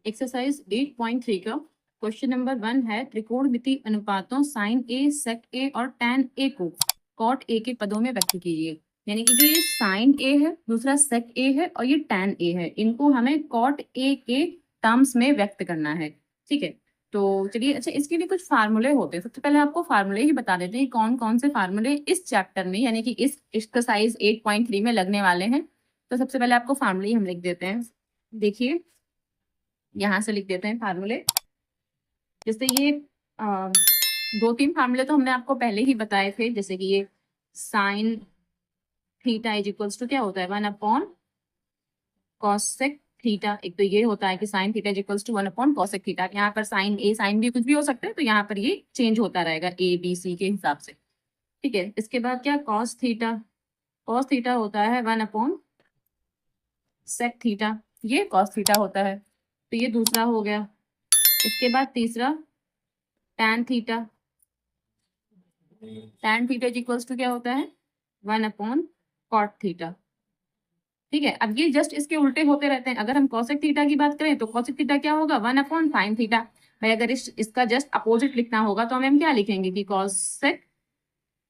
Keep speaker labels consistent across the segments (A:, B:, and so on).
A: Exercise 8.3 का question number 1 है त्रिकोणमिति अनुपातों साइन ए, सेक ए और टैन ए को कॉट ए के पदों में व्यक्त कीजिए। यानी कि जो ये साइन ए है, दूसरा सेक ए है और ये टैन ए है, इनको हमें कॉट ए के टर्म्स में व्यक्त करना है। ठीक है, तो चलिए, अच्छा इसके लिए कुछ फार्मूले होते हैं। सबसे पहले आपको फार्मूले ही बता देते हैं कौन कौन से फार्मूले इस चैप्टर में यानी कि इस एक्सरसाइज 8.3 में लगने वाले हैं। तो सबसे पहले आपको फार्मूले हम लिख देते हैं। देखिए, यहाँ से लिख देते हैं फार्मूले। जैसे ये 2-3 फार्मूले तो हमने आपको पहले ही बताए थे, जैसे कि ये sine theta is equals to क्या होता है 1 अपॉन कॉसेक थीटा। एक तो ये होता है कि sine theta is equals to 1 upon cosec theta. यहाँ पर साइन ए साइन बी कुछ भी हो सकता है, तो यहाँ पर ये चेंज होता रहेगा ए बी सी के हिसाब से। ठीक है, इसके बाद क्या कॉस थीटा होता है 1 अपॉन सेक थीटा, ये कॉस थीटा होता है, तो ये दूसरा हो गया। इसके बाद तीसरा tan theta is equals to क्या होता है 1 अपॉन कॉट थीटा। ठीक है, अब ये जस्ट इसके उल्टे होते रहते हैं। अगर हम कॉसेक थीटा की बात करें तो कॉसेक थीटा क्या होगा 1 अपॉन साइन थीटा। भाई अगर इसका जस्ट अपोजिट लिखना होगा तो हम क्या लिखेंगे कि cosec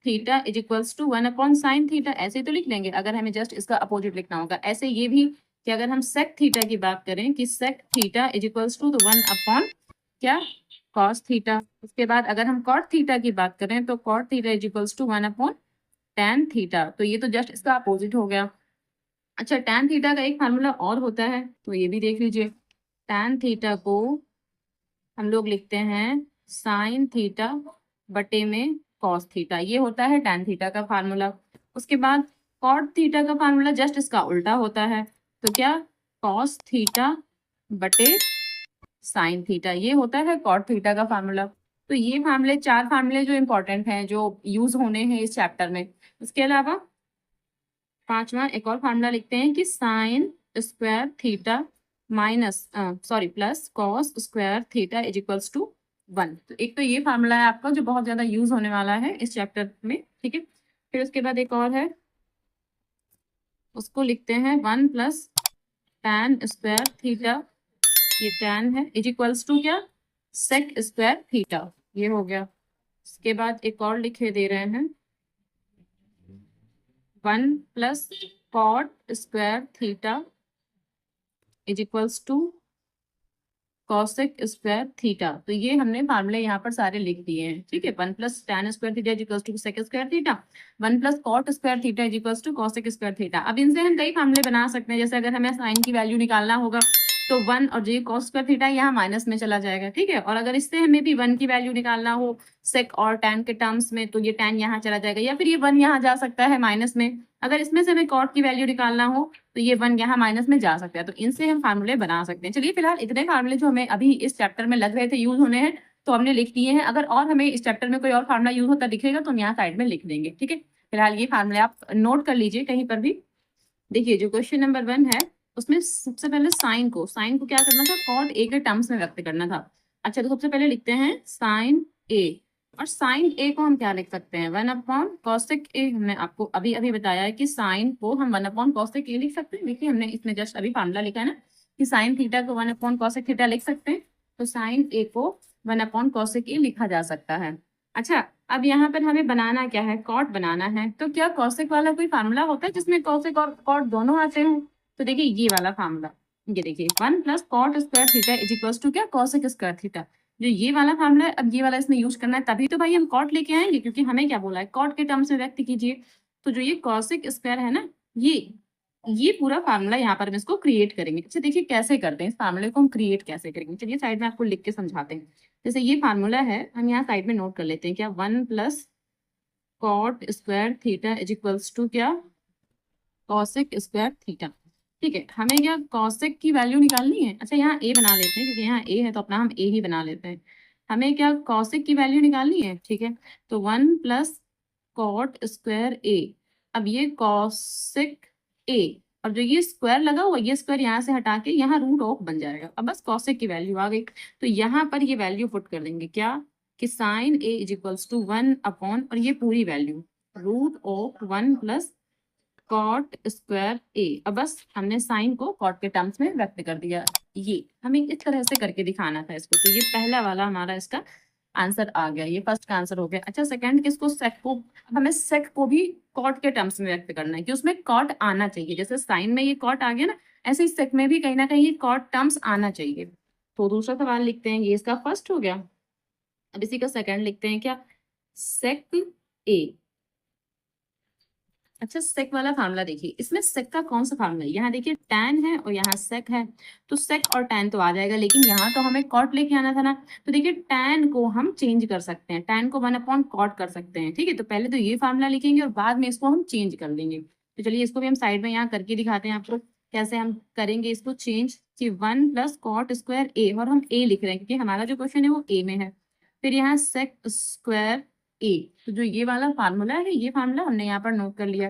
A: theta is equals to 1 upon sine theta, ऐसे तो लिख लेंगे अगर हमें जस्ट इसका अपोजिट लिखना होगा। ऐसे ये भी कि अगर हम सेक थीटा की बात करें कि sec theta is equals to 1 upon क्या कॉस थीटा। उसके बाद अगर हम कॉट थीटा की बात करें तो cot theta is equals to 1 upon tan theta, तो ये तो जस्ट इसका अपोजिट हो गया। अच्छा, टैन थीटा का एक फार्मूला और होता है, तो ये भी देख लीजिए। टैन थीटा को हम लोग लिखते हैं साइन थीटा बटे में कॉस थीटा, ये होता है टैन थीटा का फार्मूला। उसके बाद कॉट थीटा का फार्मूला जस्ट इसका उल्टा होता है, तो क्या कॉस थीटा बटे साइन थीटा, ये होता है कॉट थीटा का फार्मूला। तो ये फार्मूले 4 फार्मूले जो इंपॉर्टेंट हैं, जो यूज होने हैं इस चैप्टर में। उसके अलावा 5वां एक और फार्मूला लिखते हैं कि sine square theta plus cos square theta is equals to 1। तो एक तो ये फार्मूला है आपका जो बहुत ज्यादा यूज होने वाला है इस चैप्टर में। ठीक है, फिर उसके बाद एक और है, उसको लिखते हैं 1 प्लस टैन स्क्वायर थीटा, ये टैन है, इज इक्वल्स टू क्या सेक स्क्वायर थीटा, ये हो गया। इसके बाद एक और लिखे दे रहे हैं 1 plus cot square theta is equals to cosec square theta. तो ये हमने फार्मूले यहाँ पर सारे लिख दिए हैं। ठीक है, 1 plus tan square theta is equals to sec square theta, 1 plus cot square theta is equals to cosec square theta. अब इनसे हम कई फार्मूले बना सकते हैं। जैसे अगर हमें साइन की वैल्यू निकालना होगा तो 1 और जो कॉस स्क्वायर थीटा यहाँ माइनस में चला जाएगा। ठीक है, और अगर इससे हमें भी 1 की वैल्यू निकालना हो सेक और टैन के टर्म्स में, तो ये टैन यहाँ चला जाएगा, या फिर ये 1 यहाँ जा सकता है माइनस में। अगर इसमें से हमें कॉट की वैल्यू निकालना हो तो ये 1 यहाँ माइनस में जा सकता है। तो इनसे हम फार्मूले बना सकते हैं। चलिए, फिलहाल इतने फार्मूले जो हमें अभी इस चैप्टर में लग रहे थे यूज होने हैं, तो हमने लिख दिए हैं। अगर और हमें इस चैप्टर में कोई और फार्मूला यूज होता दिखेगा तो हम यहाँ साइड में लिख देंगे। ठीक है, फिलहाल ये फार्मूले आप नोट कर लीजिए कहीं पर भी। देखिए, जो क्वेश्चन नंबर 1 है उसमें सबसे पहले साइन को क्या करना था कॉट ए के टर्म्स में व्यक्त करना था। अच्छा, तो सबसे पहले लिखते हैं साइन ए, और साइन ए को हम क्या लिख सकते हैं 1 अपॉन कॉसेक ए। हमने आपको अभी अभी बताया है कि साइन को हम 1 अपॉन कॉसेक ए लिख सकते हैं। देखिए, हमने इसमें जस्ट अभी फार्मूला लिखा है ना कि साइन थीटा को 1 अपॉन कॉसेक थीटा लिख सकते हैं, तो साइन ए को 1 अपॉन कॉसेक ए लिखा जा सकता है। अच्छा, अब यहाँ पर हमें बनाना क्या है, कॉट बनाना है। तो क्या कॉसेक वाला कोई फार्मूला होता है जिसमें कॉसेक और कॉट दोनों आते हैं? तो देखिए, ये वाला फार्मूला, ये देखिए 1 plus cot square theta is equals to क्या कॉसेक स्क्वायर थीटा। जो ये वाला फार्मूला है, अब ये वाला इसमें यूज करना है, तभी तो भाई हम कॉट लेके आएंगे, क्योंकि हमें क्या बोला है कॉट के टर्म्स में व्यक्त कीजिए। तो जो ये कॉसेक स्क्वायर है ना, ये पूरा फार्मूला यहाँ पर हम इसको क्रिएट करेंगे। अच्छा, देखिए कैसे करते हैं इस फार्मूले को हम क्रिएट कैसे करेंगे। चलिए, साइड में आपको लिख के समझाते हैं। जैसे ये फार्मूला है, हम यहाँ साइड में नोट कर लेते हैं क्या 1 plus cot square theta is equals to क्या कॉसेक स्क्वायर थीटा। ठीक है, हमें क्या कॉसेक की वैल्यू निकालनी है। अच्छा, यहाँ ए बना लेते हैं क्योंकि यहाँ ए है तो अपना हम ए ही बना लेते हैं। हमें क्या कॉसेक की वैल्यू निकालनी है। ठीक है, तो 1 प्लस कॉट स्क्वायर ए। अब ये कॉसेक ए, और जो ये स्क्वायर लगा हुआ, ये स्क्वायर यहाँ से हटा के यहाँ रूट ऑफ बन जाएगा। अब बस कॉसेक की वैल्यू आ गई, तो यहाँ पर ये वैल्यू पुट कर देंगे क्या कि sine A is equals to 1 upon, और ये पूरी value root of 1 plus cot square A. अब बस हमने साइन को कॉट के टर्म्स में व्यक्त कर दिया। ये हमें इस तरह से करके दिखाना था इसको। तो ये पहला वाला हमारा इसका आंसर आ गया, ये फर्स्ट का आंसर हो गया। अच्छा सेकंड किसको, सेक को। अब हमें सेक को भी कॉट के टर्म्स में व्यक्त करना है कि उसमें कॉट आना चाहिए। जैसे साइन में ये कॉट आ गया ना, ऐसे ही सेक में भी कहीं ना कहीं ये कॉट टर्म्स आना चाहिए। तो दूसरा सवाल लिखते हैं, ये इसका फर्स्ट हो गया। अब इसी का सेकंड लिखते हैं क्या, सेक ए। अच्छा सेक वाला फार्मूला देखिए, इसमें सेक का कौन सा फार्मूला है, यहाँ देखिए टैन है और यहाँ सेक है, तो सेक और टैन तो आ जाएगा, लेकिन यहाँ तो हमें कॉट लेके आना था ना। तो देखिए टैन को हम चेंज कर सकते हैं, टैन को 1/कॉट कर सकते हैं, ठीक है। तो पहले तो ये फार्मूला लिखेंगे और बाद में इसको हम चेंज कर लेंगे। तो चलिए इसको भी हम साइड में यहाँ करके दिखाते हैं आपको कैसे हम करेंगे इसको चेंज, कि 1+cot² ए, और हम ए लिख रहे हैं क्योंकि हमारा जो क्वेश्चन है वो ए में है। फिर यहाँ सेक स्क्वायर ए, तो जो ये वाला फार्मूला है, ये फार्मूला हमने यहाँ पर नोट कर लिया।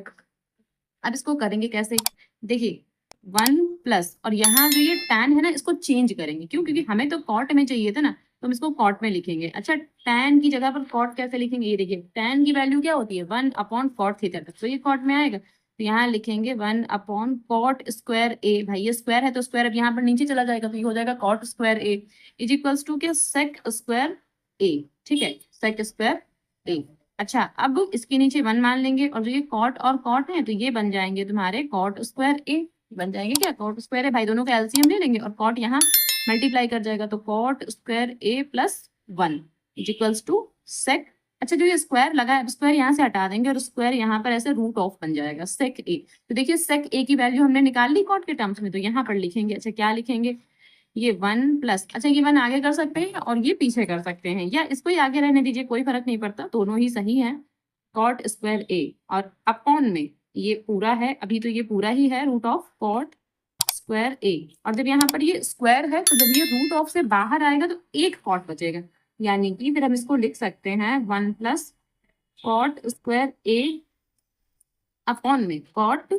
A: अब इसको करेंगे कैसे, देखिए 1+ और यहाँ जो ये टैन है ना, इसको चेंज करेंगे। क्यों, क्योंकि हमें तो कॉट में चाहिए था ना, तो हम इसको कॉट में लिखेंगे। अच्छा टैन की जगह पर कॉट कैसे लिखेंगे, ये देखिए टैन की वैल्यू क्या होती है 1/cot थीटा, तो ये कॉट में आएगा। तो यहाँ लिखेंगे 1/cot² ए, भाई ये स्क्वायर है तो स्क्वायर अब यहाँ पर नीचे चला जाएगा, तो ये हो जाएगा cot² A is equals to क्या, सेक स्क्वायर ए, ठीक है, सेक स्क्वायर ए। अच्छा अब इसके नीचे 1 मान लेंगे, और जो ये कॉट और कॉट है तो ये बन जाएंगे तुम्हारे cot² ए, बन जाएंगे क्या, cot² ए, भाई दोनों का एलसीएम ले लेंगे और कॉट यहाँ मल्टीप्लाई कर जाएगा, तो cot² A plus 1 is equals to sec. अच्छा जो ये स्क्वायर लगा है, स्क्वायर यहाँ से हटा देंगे और स्क्वायर यहाँ पर ऐसे रूट ऑफ बन जाएगा सेक ए। तो देखिए सेक ए की वैल्यू हमने निकाल ली कॉट के टर्म्स में, तो यहाँ पर लिखेंगे, अच्छा क्या लिखेंगे, ये 1+, अच्छा ये 1 आगे कर सकते हैं और ये पीछे कर सकते हैं, या इसको ही आगे रहने दीजिए, कोई फर्क नहीं पड़ता, दोनों ही सही है। cot² ए और अपॉन में ये पूरा है, अभी तो ये पूरा ही है √cot² ए, और जब यहाँ पर ये स्क्वायर है तो जब ये रूट ऑफ से बाहर आएगा तो एक कॉट बचेगा, यानी कि फिर हम इसको लिख सकते हैं 1+cot² ए अपॉन में cot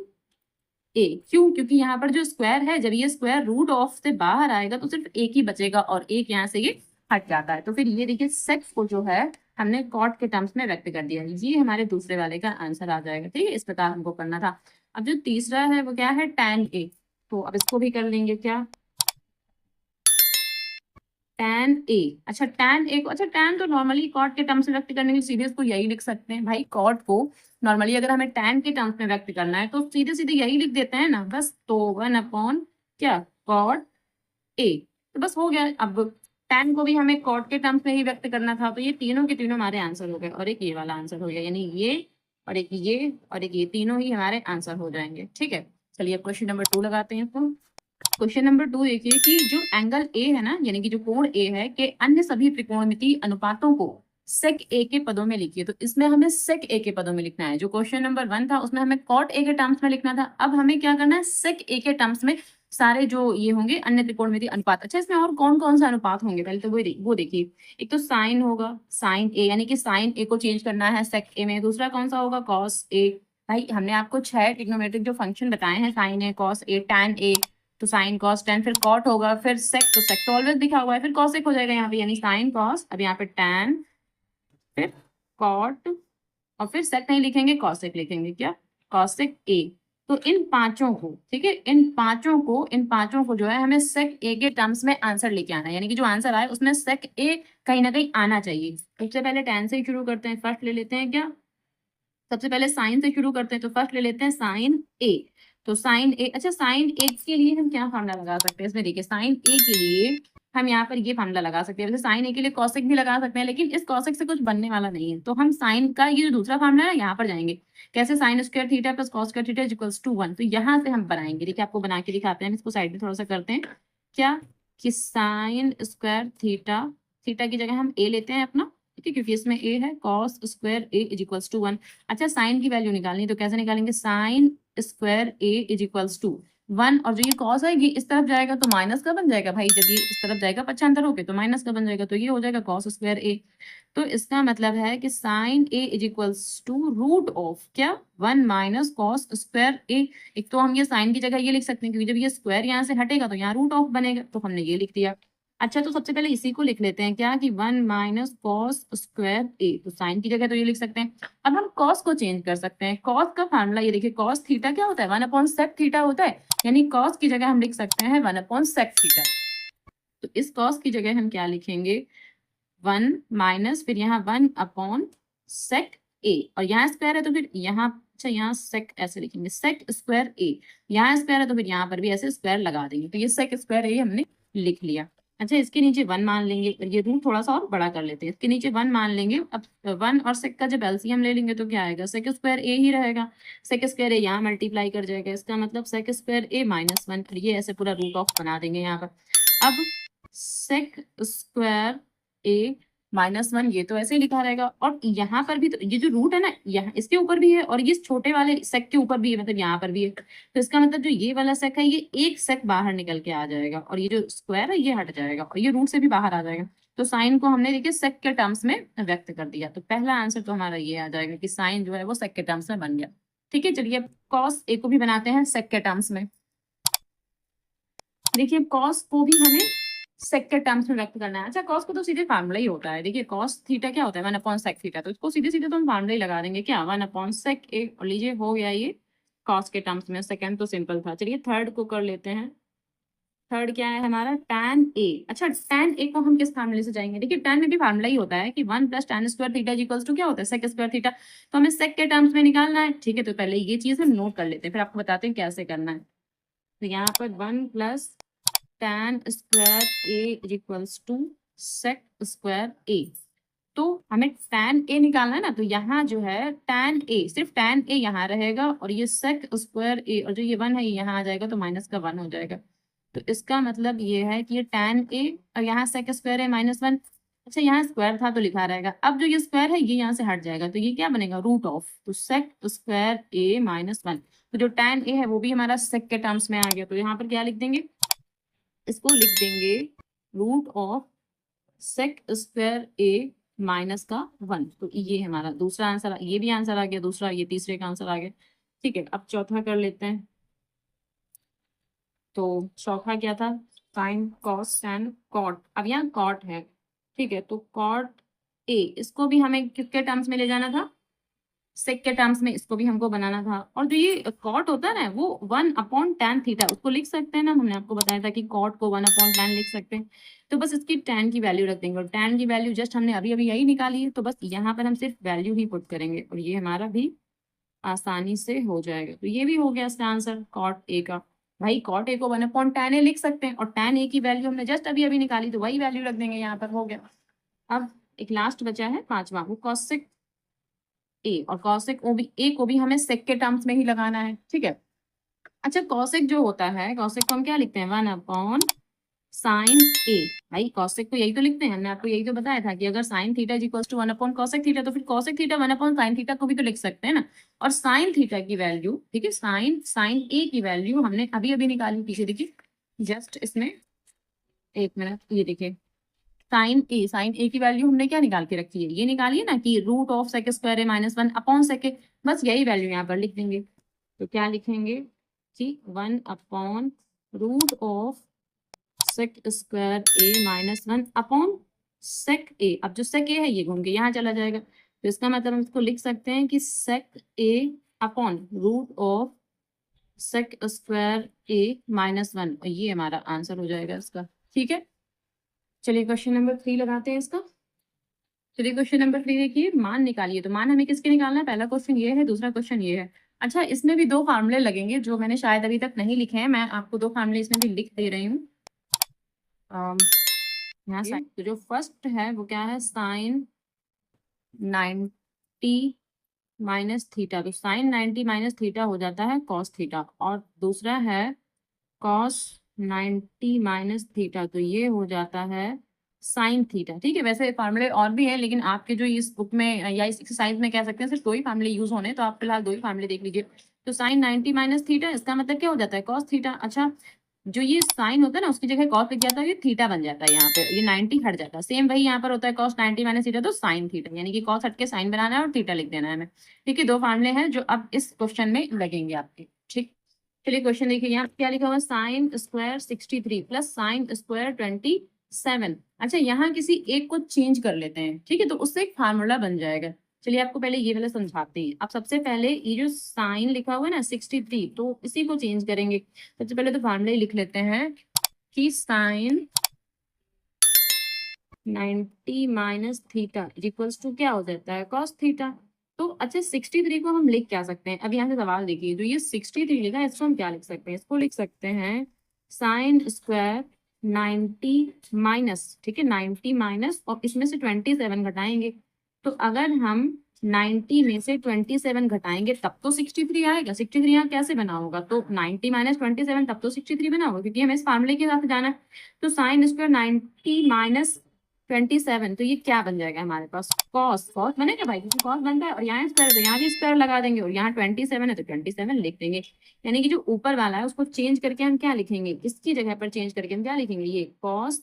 A: ए। क्यों, क्योंकि यहाँ पर जो स्क्वायर है, जब ये स्क्वायर रूट ऑफ से बाहर आएगा तो सिर्फ एक ही बचेगा और एक यहाँ से ये हट जाता है। तो फिर ये देखिए सेक्स को जो है हमने कॉट के टर्म्स में व्यक्त कर दिया, ये हमारे दूसरे वाले का आंसर आ जाएगा, ठीक है, इस प्रकार हमको करना था। अब जो तीसरा है वो क्या है, tan ए, तो अब इसको भी कर लेंगे क्या, tan ए। अच्छा tan ए को, अच्छा tan तो नॉर्मली कॉट के टर्म्स में व्यक्त करने के लिए सीधे इसको यही लिख सकते हैं भाई, कॉट को नॉर्मली अगर हमें tan के टर्म्स में व्यक्त करना है तो सीधे सीधे यही लिख देते हैं ना बस, तो 1/ क्या cot ए, तो बस हो गया। अब tan को भी हमें कॉट के टर्म्स में ही व्यक्त करना था, तो ये तीनों के तीनों हमारे आंसर हो गए, और एक ये वाला आंसर हो गया, यानी ये और एक ये और एक ये, तीनों ही हमारे आंसर हो जाएंगे, ठीक है। चलिए अब क्वेश्चन नंबर 2 लगाते हैं। तो क्वेश्चन नंबर 2 देखिए कि जो एंगल ए है ना, यानी कि जो कोण ए है के अन्य सभी त्रिकोणमितीय अनुपातों को सेक ए के पदों में लिखिए। तो इसमें हमें सेक ए के पदों में लिखना है, जो क्वेश्चन नंबर 1 था उसमें हमें कॉट ए के टर्म्स में लिखना था, अब हमें क्या करना है, सेक ए के टर्म्स में सारे जो ये होंगे अन्य त्रिकोणमितीय अनुपात। अच्छा इसमें और कौन कौन सा अनुपात होंगे, पहले तो वो देखिए, एक तो साइन होगा, साइन ए, यानी कि साइन ए को चेंज करना है सेक ए में। दूसरा कौन सा होगा, कॉस ए, भाई हमने आपको 6 ट्रिग्नोमेट्रिक जो फंक्शन बताए हैं, sign A, cos A, tan A, तो साइन कॉस टैन, फिर कॉट होगा, फिर सेक, तो सेक तो ऑलवेज लिखा हुआ है, फिर कॉसेक हो जाएगा यहाँ पे, यानी साइन कॉस, अब यहाँ पे टैन, फिर कॉट, और फिर सेक नहीं लिखेंगे, कॉसेक लिखेंगे, क्या, कॉसेक ए। तो इन पांचों को, ठीक है, इन पांचों को जो है हमें सेक ए के टर्म्स में आंसर लेके आना है, यानी कि जो आंसर आए उसमें सेक ए कहीं ना कहीं आना चाहिए। सबसे पहले टैन से ही शुरू करते हैं, फर्स्ट ले लेते हैं क्या, सबसे पहले साइन से शुरू करते हैं, तो फर्स्ट ले लेते हैं साइन ए। तो साइन ए, अच्छा साइन ए के लिए हम क्या फार्मूला लगा सकते हैं, इसमें देखिए साइन ए के लिए हम यहाँ पर ये फार्मूला लगा सकते हैं, वैसे साइन ए के लिए कॉसेक भी लगा सकते हैं, लेकिन इस कॉसेक से कुछ बनने वाला नहीं है, तो हम साइन का ये जो दूसरा फार्मूला है यहाँ पर जाएंगे, कैसे, sine square theta plus cos square theta equals to 1, तो यहाँ से हम बनाएंगे, देखिए आपको बना के दिखाते हैं, इसको साइड में थोड़ा सा करते हैं क्या, कि साइन स्क्वायर थीटा, थीटा की जगह हम ए लेते हैं अपना, ठीक है, क्योंकि इसमें ए है, cos square A is equals to 1। अच्छा साइन की वैल्यू निकालनी, तो कैसे निकालेंगे, sine square A is equals to 1, और जो ये कॉस है ये इस तरफ जाएगा तो माइनस का बन जाएगा, भाई जब ये इस तरफ जाएगा पक्षांतर होके तो माइनस का बन जाएगा, तो ये हो जाएगा कॉस स्क्वायर ए। तो इसका मतलब है कि sine A is equals to root of क्या, 1 माइनस कॉस स्क्वायर ए। एक तो हम ये साइन की जगह ये लिख सकते हैं, क्योंकि जब ये स्क्वायर यहाँ से हटेगा तो यहाँ रूट ऑफ बनेगा, तो हमने ये लिख दिया। अच्छा तो सबसे पहले इसी को लिख लेते हैं क्या, कि 1 माइनस कॉस स्क्वायर ए, तो साइन की जगह तो ये लिख सकते हैं। अब हम कॉस को चेंज कर सकते हैं, कॉस का फार्मूला ये देखिए, कॉस थीटा क्या होता है, 1/sec थीटा होता है, यानी कॉस की जगह हम लिख सकते हैं 1/sec थीटा। तो इस कॉस की जगह हम क्या लिखेंगे, 1 माइनस फिर यहाँ 1 अपॉन सेक ए, और यहाँ स्क्वायर है तो फिर यहाँ, अच्छा यहाँ सेक ऐसे लिखेंगे, सेक स्क्वायर ए, यहाँ स्क्वायर है तो फिर यहाँ पर भी ऐसे स्क्वायर लगा देंगे, तो ये सेक स्क्वायर ए हमने लिख लिया। अच्छा इसके नीचे 1 मान लेंगे, और ये रूट थोड़ा सा और बड़ा कर लेते हैं, इसके नीचे 1 मान लेंगे। अब 1 और सेक का जब एलसीएम ले लेंगे तो क्या आएगा, सेक स्क्वायर ए ही रहेगा, सेक स्क्वायर ए यहाँ मल्टीप्लाई कर जाएगा, इसका मतलब सेक स्क्वायर ए माइनस 1, और ये ऐसे पूरा रूट ऑफ बना देंगे यहाँ पर। अब सेक स्क्वायर ए -1 ये तो ऐसे ही लिखा रहेगा, और यहाँ पर भी तो ये जो रूट है ना, यहाँ इसके ऊपर भी है और ये छोटे वाले सेक के ऊपर भी है, मतलब यहाँ पर भी है, तो इसका मतलब जो ये वाला सेक है ये एक सेक बाहर निकल के आ जाएगा, और ये जो स्क्वायर है ये हट जाएगा, और ये रूट से भी बाहर आ जाएगा। तो साइन को हमने देखिए सेक के टर्म्स में व्यक्त कर दिया, तो पहला आंसर तो हमारा ये आ जाएगा कि साइन जो है वो सेक के टर्म्स में बन गया। ठीक है, चलिए अब कॉस ए को भी बनाते हैं सेक के टर्म्स में। देखिए कॉस को भी हमें सेक के टर्म्स में व्यक्त करना है। अच्छा कॉस को तो सीधे फार्मूला ही होता है, देखिए कॉस थीटा क्या होता है, 1 अपॉन सेक थीटा, तो इसको सीधे सीधे तो हम फार्मूला ही लगा देंगे, क्या 1 अपॉन सेक ए, और लीजिए हो गया ये कॉस के टर्म्स में। सेकंड तो सिंपल था, चलिए थर्ड को कर लेते हैं। थर्ड क्या है हमारा, tan ए। अच्छा tan ए को हम किस फार्मूले से जाएंगे, देखिए tan में भी फार्मूला ही होता है कि 1 plus tan square theta equals to क्या होता है, सेक स्क्वायर थीटा, तो हमें सेक के टर्म्स में निकालना है। ठीक है, तो पहले ये चीज हम नोट कर लेते हैं, फिर आपको बताते हैं कैसे करना है। तो यहाँ पर 1 plus tan square A equals to sec square A, तो हमें tan ए निकालना है ना, तो यहाँ जो है tan ए, सिर्फ tan ए यहाँ रहेगा, और ये सेक स्क्वायर ए, और जो ये 1 है ये यहाँ आ जाएगा, तो माइनस का 1 हो जाएगा। तो इसका मतलब ये है कि ये tan ए, और यहाँ सेक स्क्वायर है -1। अच्छा यहाँ स्क्वायर था तो लिखा रहेगा, अब जो ये स्क्वायर है ये यहाँ से हट जाएगा, तो ये क्या बनेगा, रूट ऑफ, तो सेक स्क्वायर ए -1, तो जो tan ए है वो भी हमारा सेक के टर्म्स में आ गया, तो यहाँ पर क्या लिख देंगे, इसको लिख देंगे root of sec square A minus का 1। तो ये हमारा दूसरा आंसर, ये भी आंसर आ गया दूसरा, ये तीसरे का आंसर आ गया। ठीक है, अब चौथा कर लेते हैं। तो चौथा क्या था, साइन कॉस एंड कॉट। अब यहाँ कॉट है, ठीक है, तो कॉट ए, इसको भी हमें किसके टर्म्स में ले जाना था, सेक के टर्म्स में इसको भी हमको बनाना था। और जो ये कॉट होता है ना वो 1 अपॉन tan थीटा, उसको लिख सकते हैं ना, हमने आपको बताया था कि कॉट को 1 अपॉन tan लिख सकते हैं, तो बस इसकी tan की वैल्यू रख देंगे, और tan की वैल्यू जस्ट हमने अभी अभी यही निकाली है, तो बस यहाँ पर हम सिर्फ वैल्यू ही पुट करेंगे, और ये हमारा भी आसानी से हो जाएगा। तो ये भी हो गया इसका आंसर कॉट ए का। भाई कॉट ए को 1 अपॉन tan ए लिख सकते हैं, और tan ए की वैल्यू हमने जस्ट अभी अभी निकाली, तो वही वैल्यू रख देंगे यहाँ पर, हो गया। अब एक लास्ट बचा है पांचवा, वो कॉसेक ए, और कॉसेक ए को भी हमें सेक के टर्म्स में ही लगाना है। ठीक है, अच्छा कॉसेक जो होता है, कॉसेक को हम क्या लिखते हैं, 1 अपॉन साइन ए। भाई कॉसेक को यही तो लिखते हैं, हमने आपको यही तो बताया था कि अगर sine theta is equals to 1 upon cosec theta, तो फिर cosec theta 1 upon sine theta को भी तो लिख सकते हैं ना। और साइन थीटा की वैल्यू, ठीक है, साइन साइन ए की वैल्यू हमने अभी अभी निकाली, पीछे देखिए जस्ट इसमें, एक मिनट, ये देखिए साइन ए की वैल्यू हमने क्या निकाल के रखी है, ये निकाली है ना कि root of sec square A -1 upon sec A, बस यही वैल्यू यहाँ पर लिख देंगे। तो क्या लिखेंगे कि 1 upon root of sec square A -1 upon sec A. अब जो सेक ए है ये घूम के यहाँ चला जाएगा, तो इसका मतलब हम इसको लिख सकते हैं कि sec A upon root of sec square A -1, और ये हमारा आंसर हो जाएगा इसका। ठीक है, चलिए क्वेश्चन नंबर 3 लगाते हैं इसका। चलिए क्वेश्चन नंबर 3 देखिए, मान निकालिए। तो मान हमें किसके निकालना है, पहला क्वेश्चन ये है, दूसरा क्वेश्चन ये है। अच्छा इसमें भी दो फार्मूले लगेंगे जो मैंने शायद अभी तक नहीं लिखे हैं, मैं आपको दो फार्मूले इसमें भी लिख दे रही हूँ। यहाँ साइन, तो जो फर्स्ट है वो क्या है, साइन 90 माइनस थीटा, तो साइन 90 माइनस थीटा हो जाता है कॉस थीटा, और दूसरा है कॉस 90 माइनस थीटा, तो ये हो जाता है साइन थीटा। ठीक है, वैसे फार्मूले और भी हैं, लेकिन आपके जो इस बुक में या इस एक्सरसाइज में कह सकते हैं सिर्फ दो ही फार्मूले यूज होने, तो आप फिलहाल दो ही फार्मूले देख लीजिए। तो साइन 90 माइनस थीटा, इसका मतलब क्या हो जाता है, कॉस थीटा। अच्छा जो ये साइन होता है ना उसकी जगह कॉस लिख जाता है, ये थीटा बन जाता है, यहाँ पे ये 90 हट जाता है। सेम वही यहाँ पर होता है, कॉस 90 माइनस थीटा, तो साइन थीटा, यानी कि कॉस हट के साइन बनाना है और थीटा लिख देना है हमें। ठीक है, दो फार्मूले हैं जो अब इस क्वेश्चन में लगेंगे आपके। ठीक, चलिए क्वेश्चन देखिए, यहाँ क्या लिखा हुआ है, sine square 63 plus sine square 27। अच्छा यहाँ किसी एक को चेंज कर लेते हैं, ठीक है, तो उससे एक फार्मूला बन जाएगा। चलिए आपको पहले ये वाला समझाते हैं। अब सबसे पहले ये जो साइन लिखा हुआ है ना 63, तो इसी को चेंज करेंगे। सबसे पहले तो फार्मूला ही लिख लेते हैं कि sine 90 minus theta equals to क्या हो जाता है कॉस थीटा। तो अच्छा 63 को हम लिख क्या सकते हैं, अब यहाँ से सवाल देखिए, तो ये 63 लिखा है, इसको हम क्या लिख सकते हैं, इसको लिख सकते हैं साइन स्क्वायर 90 माइनस, ठीक है 90 माइनस और इसमें से 27 घटाएंगे। तो अगर हम 90 में से 27 घटाएंगे तब तो 63 आएगा। 63 यहाँ कैसे बना होगा, तो 90 माइनस 27 तब तो 63 बना होगा, क्योंकि हमें इस फार्मूले के साथ जाना है। तो साइन स्क्वायर 90 माइनस 27, तो ये क्या बन जाएगा हमारे पास, कॉस। कॉस बनेगा भाई, क्योंकि कॉस बनता है, और यहाँ स्क्वायर तो यहाँ भी स्क्वायर लगा देंगे, और यहाँ 27 है तो 27 लिख देंगे। यानी कि जो ऊपर वाला है उसको चेंज करके हम क्या लिखेंगे, इसकी जगह पर चेंज करके हम क्या लिखेंगे, ये कॉस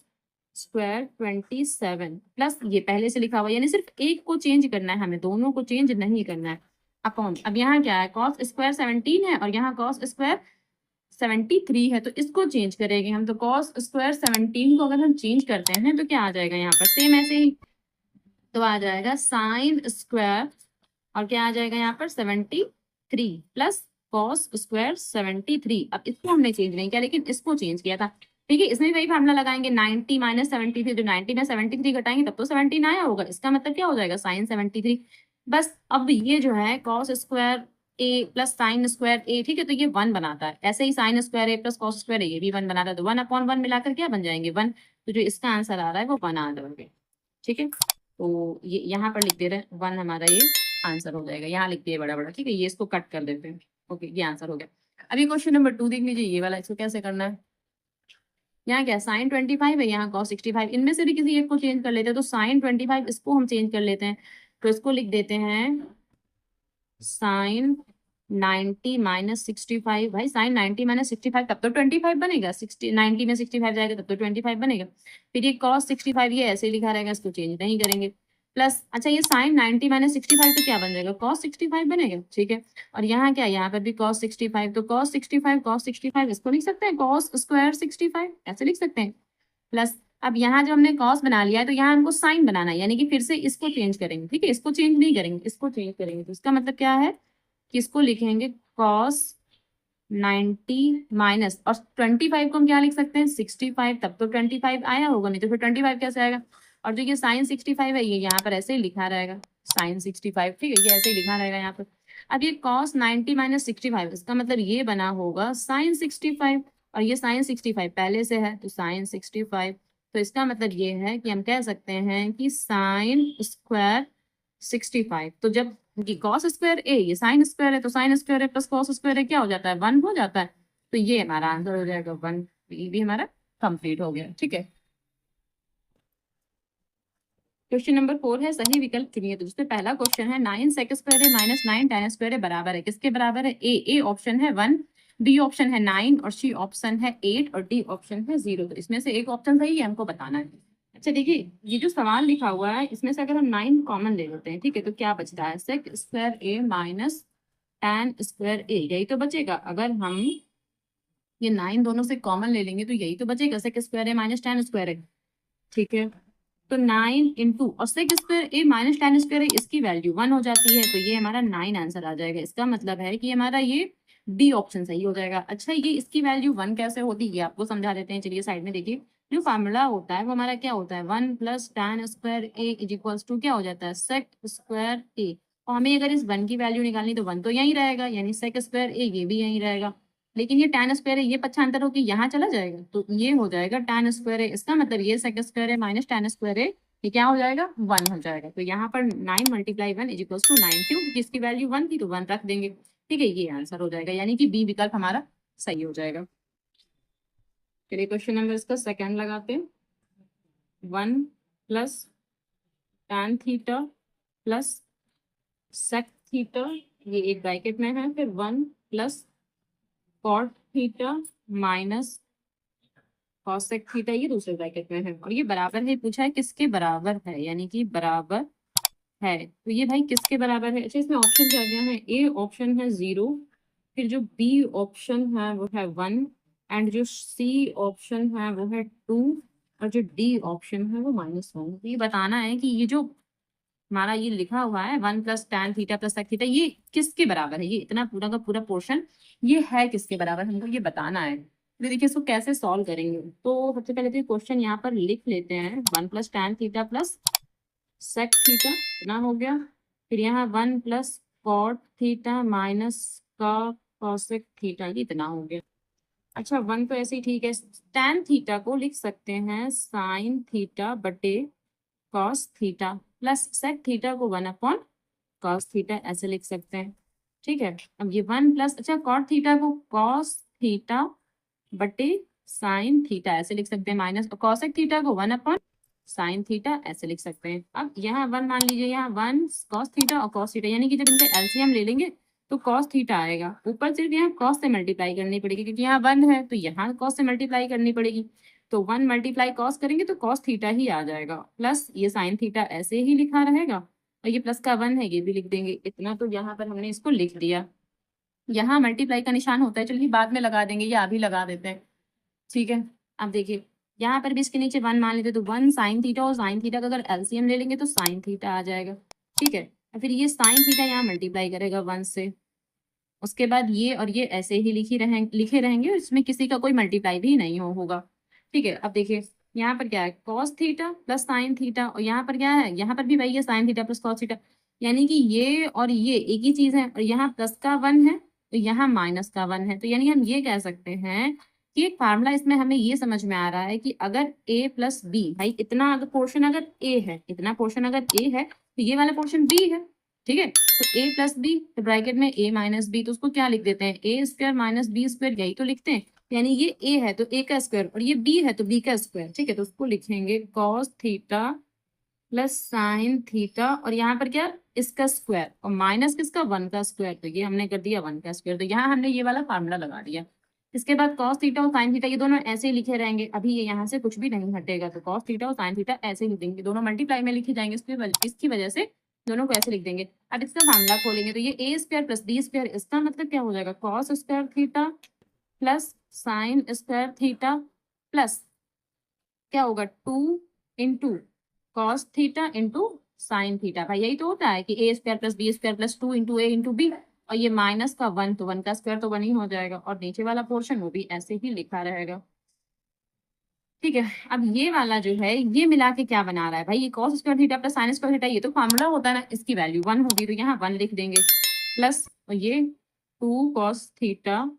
A: स्क्वायर 27 प्लस ये पहले से लिखा हुआ, यानी सिर्फ एक को चेंज करना है हमें, दोनों को चेंज नहीं करना है, अपॉन। अब यहाँ क्या है, कॉस स्क्वायर 17 है और यहाँ कॉस स्क्वायर 73 है, तो इसको चेंज करेंगे हम। तो कॉस स्क्वायर 17 को अगर हम चेंज करते हैं तो क्या आ जाएगा यहाँ पर, सेम ऐसे ही, तो आ जाएगा साइन स्क्वायर और क्या आ जाएगा यहाँ पर 73 प्लस कॉस स्क्वायर 73। अब इसको हमने चेंज नहीं किया, लेकिन इसको चेंज किया था, ठीक है। इसमें वही फार्मूला लगाएंगे, 90 माइनस 73, जो 90 में 73 घटाएंगे तब तो 17 आया होगा, इसका मतलब क्या हो जाएगा साइन 73। बस अब ये जो है कॉस स्क्वायर ए प्लस साइन स्क्वायर ए, ठीक है, तो ये 1 बनाता है। ऐसे ही साइन स्क्वायर ए प्लस कॉस स्क्वायर ए ये भी 1 बनाता है, तो 1/1 मिलाकर क्या बन जाएंगे 1। तो जो इसका आंसर आ रहा है वो 1 आ जाएंगे, ठीक है। तो ये यहाँ पर लिख दे रहे हैं 1, हमारा ये आंसर हो जाएगा। यहाँ लिख दिए बड़ा बड़ा, ठीक है, ये इसको कट कर देते हैं। ओके, ये आंसर हो गया। अभी क्वेश्चन नंबर 2 देख लीजिए, ये वाला, इसको कैसे करना है। यहाँ क्या साइन 25 है, यहाँ कॉस 65, इनमें से भी किसी एक को चेंज कर लेते हैं। तो साइन 25 इसको हम चेंज कर लेते हैं, तो इसको लिख देते हैं साइन 90 माइनस 65। भाई साइन 90 माइनस 65 तब तो 25 बनेगा, 90 में 65 जाएगा तब तो 25 बनेगा। फिर ये कॉस 65 ये ऐसे लिखा रहेगा, इसको चेंज नहीं करेंगे। प्लस अच्छा ये साइन 90 माइनस 65 तो क्या बन जाएगा, कॉस 65 बनेगा, ठीक है। और यहाँ क्या, यहाँ पर भी कॉस 65, तो कॉस 65 इसको लिख सकते हैं कॉस स्क्वायर 65, ऐसे लिख सकते हैं। प्लस अब यहाँ जब हमने कॉस बना लिया है तो यहाँ हमको साइन बनाना है, यानी कि फिर से इसको चेंज करेंगे, ठीक है, इसको चेंज नहीं करेंगे, इसको चेंज करेंगे। तो इसका मतलब क्या है कि इसको लिखेंगे कॉस 90 माइनस और 25 को हम क्या लिख सकते हैं 65, तब तो 25 आया होगा, नहीं तो फिर 25 कैसे आएगा। और जो ये साइन 65 है ये यहाँ पर ऐसे ही लिखा रहेगा साइन 65, ठीक है, ये ऐसे ही लिखा रहेगा यहाँ पर। अब ये कॉस 90 माइनस 65, इसका मतलब ये बना होगा साइन 65, और ये साइन 65 पहले से है तो साइन 65। तो इसका मतलब ये है कि हम कह सकते हैं कि साइन स्क्वायर 65, तो जब ये कॉस स्क्वायर ए ये साइन स्क्वायर है, तो साइन स्क्वायर है प्लस कॉस स्क्वायर है क्या हो जाता है 1 हो जाता है। तो ये हमारा आंसर हो जाएगा 1, ये भी हमारा कंप्लीट हो गया, ठीक है। क्वेश्चन नंबर 4 है सही विकल्प चुनिए। तो जिसमें पहला क्वेश्चन है 9 सेक स्क्वायर है माइनस 9 tan स्क्वायर है बराबर है, किसके बराबर है। ए ऑप्शन है 1, बी ऑप्शन है 9 और सी ऑप्शन है 8 और डी ऑप्शन है 0। तो इसमें से एक ऑप्शन सही है, हमको बताना है। अच्छा देखिए, ये जो सवाल लिखा हुआ है इसमें से अगर हम 9 कॉमन ले लेते हैं, ठीक है, तो क्या बचता है सेक square A minus tan square ए, यही तो बचेगा। अगर हम ये 9 दोनों से कॉमन ले लेंगे तो यही तो बचेगा सेक square A minus tan square ए, ठीक है। तो 9 इंटू और सेक square A minus tan square ए, इसकी वैल्यू 1 हो जाती है, तो ये हमारा 9 आंसर आ जाएगा। इसका मतलब है कि हमारा ये बी ऑप्शन सही हो जाएगा। अच्छा ये इसकी वैल्यू 1 कैसे होती है आपको समझा देते हैं, चलिए साइड में देखिए। जो फार्मूला होता है वो हमारा क्या होता है 1 plus tan square A is equals to क्या हो जाता है सेक स्क्वायर ए। और हमें अगर इस 1 की वैल्यू निकालनी तो 1 तो यहीं रहेगा, यानी सेक स्क्वायर ए ये भी यहीं रहेगा। लेकिन ये tan स्क्वायर है ये पक्षांतर होकर यहाँ चला जाएगा, तो ये हो जाएगा tan स्क्वायर है। इसका मतलब ये सेक स्क्वायर है माइनस tan स्क्वायर है, ये क्या हो जाएगा 1 हो जाएगा। तो यहाँ पर 9 मल्टीप्लाई 1 इज इक्वल्स टू 9, क्यों, क्योंकि इसकी वैल्यू 1 थी तो 1 रख देंगे, ठीक है, ये आंसर हो जाएगा, यानी कि बी विकल्प हमारा सही हो जाएगा। चलिए क्वेश्चन नंबर इसका सेकंड लगाते हैं। 1 plus tan theta plus sec theta, ये एक ब्रैकेट में है, फिर 1 plus cot theta minus cosec theta, ये दूसरे ब्रैकेट में है, और ये बराबर है, पूछा है किसके बराबर है, यानी कि बराबर है। तो ये भाई किसके बराबर है। अच्छा इसमें ऑप्शन क्या क्या है, ए ऑप्शन है 0, फिर जो बी ऑप्शन है वो है 1, एंड जो सी ऑप्शन है वो है 2, और जो डी ऑप्शन है वो -1। तो ये बताना है कि ये जो हमारा ये लिखा हुआ है 1 plus tan theta plus sec theta, ये किसके बराबर है, ये इतना पूरा का पूरा पोर्शन ये है किसके बराबर, हमको ये बताना है। तो देखिए इसको कैसे सॉल्व करेंगे। तो सबसे पहले तो क्वेश्चन यहाँ पर लिख लेते हैं, 1 + tan theta plus sec theta इतना हो गया। फिर यहाँ 1 + cot थीटा माइनस का cosec थीटा, ये इतना हो गया। अच्छा 1 तो ऐसे ही ठीक है। tan थीटा को लिख सकते हैं sin थीटा बटे cos theta plus sec theta को 1/cos थीटा ऐसे लिख सकते हैं। ठीक है, अब ये 1 प्लस, अच्छा cot थीटा को cos थीटा बटे sin थीटा ऐसे लिख सकते हैं, माइनस cosec थीटा को 1/sin थीटा ऐसे लिख सकते हैं। अब यहाँ 1 मान लीजिए, यहाँ 1 cos थीटा और cos थीटा, यानी कि जब इनका एलसीएम ले लेंगे तो cos थीटा आएगा। ऊपर सिर्फ यहाँ cos से मल्टीप्लाई करनी पड़ेगी, क्योंकि यहाँ 1 है तो यहाँ cos से मल्टीप्लाई करनी पड़ेगी। तो 1 × cos करेंगे तो cos थीटा ही आ जाएगा, प्लस ये sin थीटा ऐसे ही लिखा रहेगा, और ये प्लस का 1 है ये भी लिख देंगे इतना। तो यहाँ पर हमने इसको लिख दिया। यहाँ मल्टीप्लाई का निशान होता है, चलिए बाद में लगा देंगे या अभी लगा देते हैं। ठीक है, अब देखिए यहाँ पर भी इसके नीचे 1 मान लेते तो 1 sin थीटा, और sin थीटा का अगर एलसीएम ले लेंगे तो sin थीटा आ जाएगा। ठीक है, और फिर ये sin थीटा यहाँ मल्टीप्लाई करेगा 1 से, उसके बाद ये और ये ऐसे ही लिखे रहेंगे, और इसमें किसी का कोई मल्टीप्लाई भी नहीं होगा। ठीक है, अब देखिए यहाँ पर क्या है, cos theta plus sin theta, और यहाँ पर क्या है, यहाँ पर भी वही है sin theta plus cos theta, यानी कि ये और ये एक ही चीज है, और यहाँ प्लस का 1 है तो यहाँ माइनस का 1 है। तो यानी हम ये कह सकते हैं कि एक फार्मूला इसमें हमें ये समझ में आ रहा है कि अगर a + b, भाई इतना अगर पोर्शन अगर a है, इतना पोर्शन अगर a है तो ये वाला पोर्शन b है। ठीक है, तो a + b, तो ब्रैकेट में a - b, तो उसको क्या लिख देते हैं, a² - b², यही तो लिखते हैं। यानी ये a है तो a का स्क्वायर, और ये b है तो b का स्क्वायर। ठीक है, तो उसको लिखेंगे cos theta plus sin theta, और यहाँ पर क्या, इसका स्क्वायर, और माइनस किसका, 1 का स्क्वायर, तो ये हमने कर दिया 1 का स्क्वायर। तो यहाँ हमने ये वाला फार्मूला लगा दिया। इसके बाद cos थीटा और sin थीटा ये दोनों ऐसे ही लिखे रहेंगे, अभी ये यहाँ से कुछ भी नहीं हटेगा, तो cos थीटा और sin थीटा ऐसे ही लिख देंगे, दोनों मल्टीप्लाई में लिखे जाएंगे, इसकी वजह से दोनों को ऐसे लिख देंगे। अब इसका फार्मूला खोलेंगे तो ये a² + b², इसका मतलब क्या हो जाएगा, cos² theta plus sin² theta plus क्या होगा 2 × cos theta into sin theta. भाई यही तो होता है कि a² + b² + 2 × a × b, और ये माइनस का 1, तो 1 का स्क्वायर तो 1 ही हो जाएगा, और नीचे वाला पोर्शन वो भी ऐसे ही लिखा रहेगा। ठीक है, अब ये वाला जो है ये मिला के क्या बना रहा है, भाई ये cos² theta plus sin² theta, ये तो फार्मूला होता है ना, इसकी वैल्यू 1 होगी, तो यहाँ 1 लिख देंगे, प्लस और ये 2 cos theta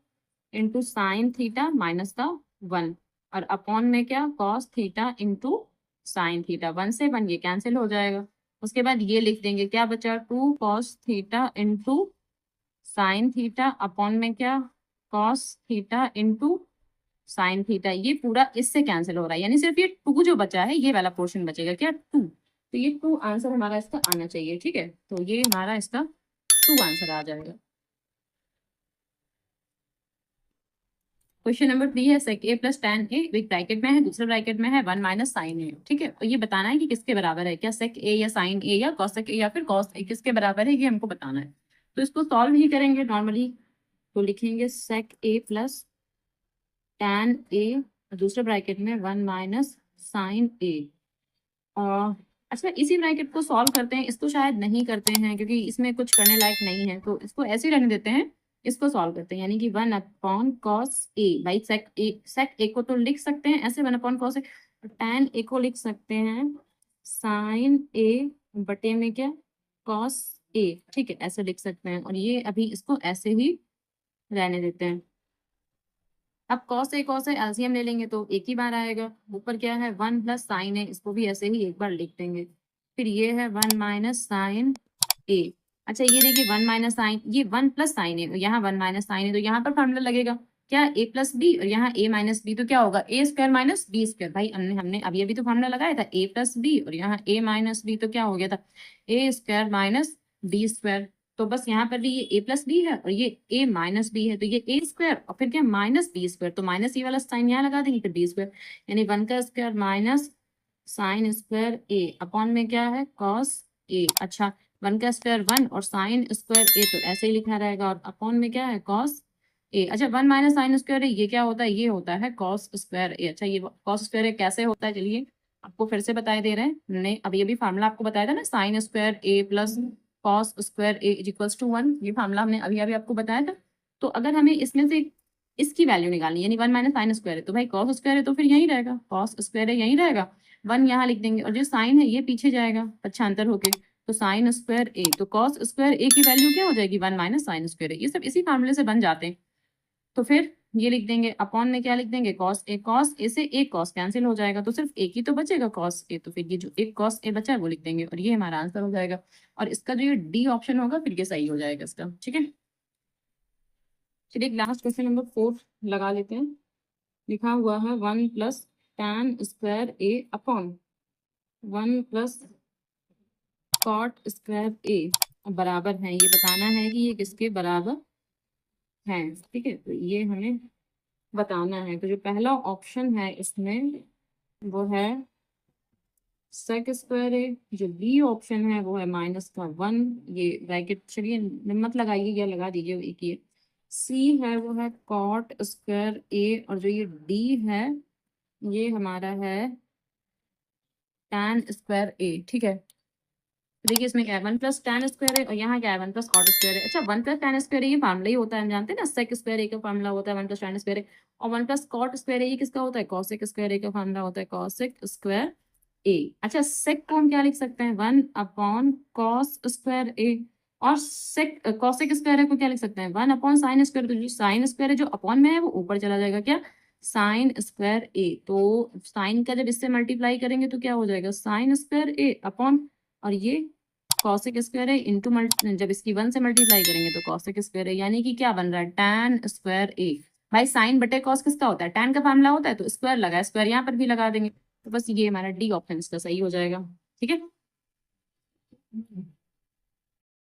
A: into sine theta minus का 1, और अपॉन में क्या, cos theta into sine theta, 1 से 1 ये कैंसिल हो जाएगा। उसके बाद ये लिख देंगे, क्या बचा, 2 cos theta into sine theta upon में क्या, cos theta into sine theta, ये पूरा इससे कैंसिल हो रहा है, यानी सिर्फ ये 2 जो बचा है ये वाला पोर्शन बचेगा, क्या 2, तो ये 2 आंसर हमारा इसका आना चाहिए। ठीक है, तो ये हमारा इसका 2 आंसर आ जाएगा। क्वेश्चन नंबर 3 है, sec a + tan a, एक ब्रैकेट में है, दूसरे ब्रैकेट में है 1 - sin a। ठीक है, और ये बताना है कि किसके बराबर है, क्या sec a या sin a या cosec a या फिर cos a, किसके बराबर है ये हमको बताना है। तो इसको सॉल्व ही करेंगे नॉर्मली, तो लिखेंगे sec a + tan a, दूसरे ब्रैकेट में 1 - sin a। और अच्छा इसी ब्रैकेट को सॉल्व करते हैं, इसको शायद नहीं करते हैं क्योंकि इसमें कुछ करने लायक नहीं है, तो इसको ऐसे ही रहने देते हैं, इसको सॉल्व करते हैं, यानी कि 1/cos a, भाई sec a को तो लिख सकते हैं ऐसे 1/cos a, और tan a को लिख सकते हैं sin a बटे में क्या, cos a। ठीक है, ऐसे लिख सकते हैं, और ये अभी इसको ऐसे ही रहने देते हैं। अब cos a एलसीएम ले लेंगे तो एक ही बार आएगा, ऊपर क्या है 1 + sin a, इसको भी ऐसे ही एक बार लिख देंगे। फिर ये है 1 - sin a। अच्छा ये देखिए 1 - sin, ये 1 + sin a, यहाँ 1 - sin a, तो यहाँ पर फॉर्मूला लगेगा क्या, a + b, और यहाँ a - b, तो क्या होगा a² - b²। भाई हमने अभी अभी तो फॉर्मूला लगाया था a + b, और यहाँ a - b, तो क्या हो गया था a² - b²। तो बस यहाँ पर भी ये a + b है और ये a - b है, तो ये a² और फिर क्या -b², तो माइनस ये वाला साइन यहाँ लगा देंगे, फिर b², यानी 1 का square minus sin² a upon में क्या है cos a। अच्छा 1 का स्क्वायर 1 और sin² a, तो ऐसे ही लिखा रहेगा, और अपॉन में क्या है cos a। अच्छा 1 - sin² a, ये क्या होता है, ये होता है cos² a। अच्छा ये cos² a कैसे होता है, चलिए आपको फिर से बताए दे रहे हैं, हमने अभी अभी फार्मूला आपको बताया था ना, sin² a + cos² a = 1, ये फार्मूला हमने अभी अभी आपको बताया था। तो अगर हमें इसमें से इसकी वैल्यू निकालनी, यानी 1 माइनस साइन स्क्वायर है, तो भाई कॉस स्क्वायर है तो फिर यही रहेगा, कॉस स्क्वायर है यही रहेगा, 1 यहाँ लिख देंगे, और जो साइन है ये पीछे जाएगा पक्षांतर होके, तो साइन स्क्वायर ए, तो कॉस स्क्वायर ए की वैल्यू क्या हो जाएगी, 1 माइनस साइन स्क्वायर ए, ये सब इसी फार्मूले से बन जाते हैं। तो फिर ये लिख देंगे, अपॉन में क्या लिख देंगे, कॉस ए से एक कॉस कैंसिल हो जाएगा, तो सिर्फ एक ही तो बचेगा कॉस ए, तो फिर ये जो एक कॉस ए बचा है वो लिख देंगे, और ये हमारा आंसर हो जाएगा। और इसका जो ये डी ऑप्शन होगा फिर ये सही हो जाएगा इसका, ठीक है। चलिए लास्ट क्वेश्चन नंबर 4 लगा लेते हैं। लिखा हुआ है 1 प्लस tan स्क्वायर ए अपॉन 1 प्लस कॉट स्क्वायर ए बराबर है, ये बताना है कि ये किसके बराबर है, ठीक है, तो ये हमें बताना है। तो जो पहला ऑप्शन है इसमें वो है सेक स्क्वायर है, जो बी ऑप्शन है वो है -1, ये ब्रैकेट चलिए मत लगाइए या लगा दीजिए एक ये, सी है वो है कॉट स्क्वायर ए, और जो ये डी है ये हमारा है tan स्क्वायर ए, ठीक है। देखिए इसमें क्या है 1 प्लस tan स्क्वायर है, और यहाँ क्या है 1 प्लस कॉट स्क्वायर है। अच्छा 1 प्लस tan स्क्वायर ये फार्मूला ही होता है, हम जानते हैं ना, सेक स्क्वायर ए का फार्मूला होता है 1 प्लस tan स्क्वायर, और 1 प्लस कॉट स्क्वायर ये किसका होता है, कॉसेक स्क्वायर ए का फार्मूला होता है, कॉसेक स्क्वायर ए। अच्छा सेक को हम क्या लिख सकते हैं, 1 अपॉन कॉस स्क्वायर ए, और सेक कॉसेक स्क्वायर ए को क्या लिख सकते हैं, 1 अपॉन साइन स्क्वायर, तो जो साइन स्क्वायर है जो अपॉन में है वो ऊपर चला जाएगा, क्या साइन स्क्वायर ए, तो साइन का जब इससे मल्टीप्लाई करेंगे तो क्या हो जाएगा साइन स्क्वायर ए अपॉन, और ये कॉसेक स्क्वायर है इंटू जब इसकी 1 से मल्टीप्लाई करेंगे तो कॉसेक स्क्वायर है, यानी कि क्या बन रहा है tan स्क्वायर ए। भाई साइन बटे कॉस किसका होता है, tan का फार्मूला होता है, तो स्क्वायर लगा, स्क्वायर यहाँ पर भी लगा देंगे, तो बस ये हमारा डी ऑप्शन इसका सही हो जाएगा, ठीक है।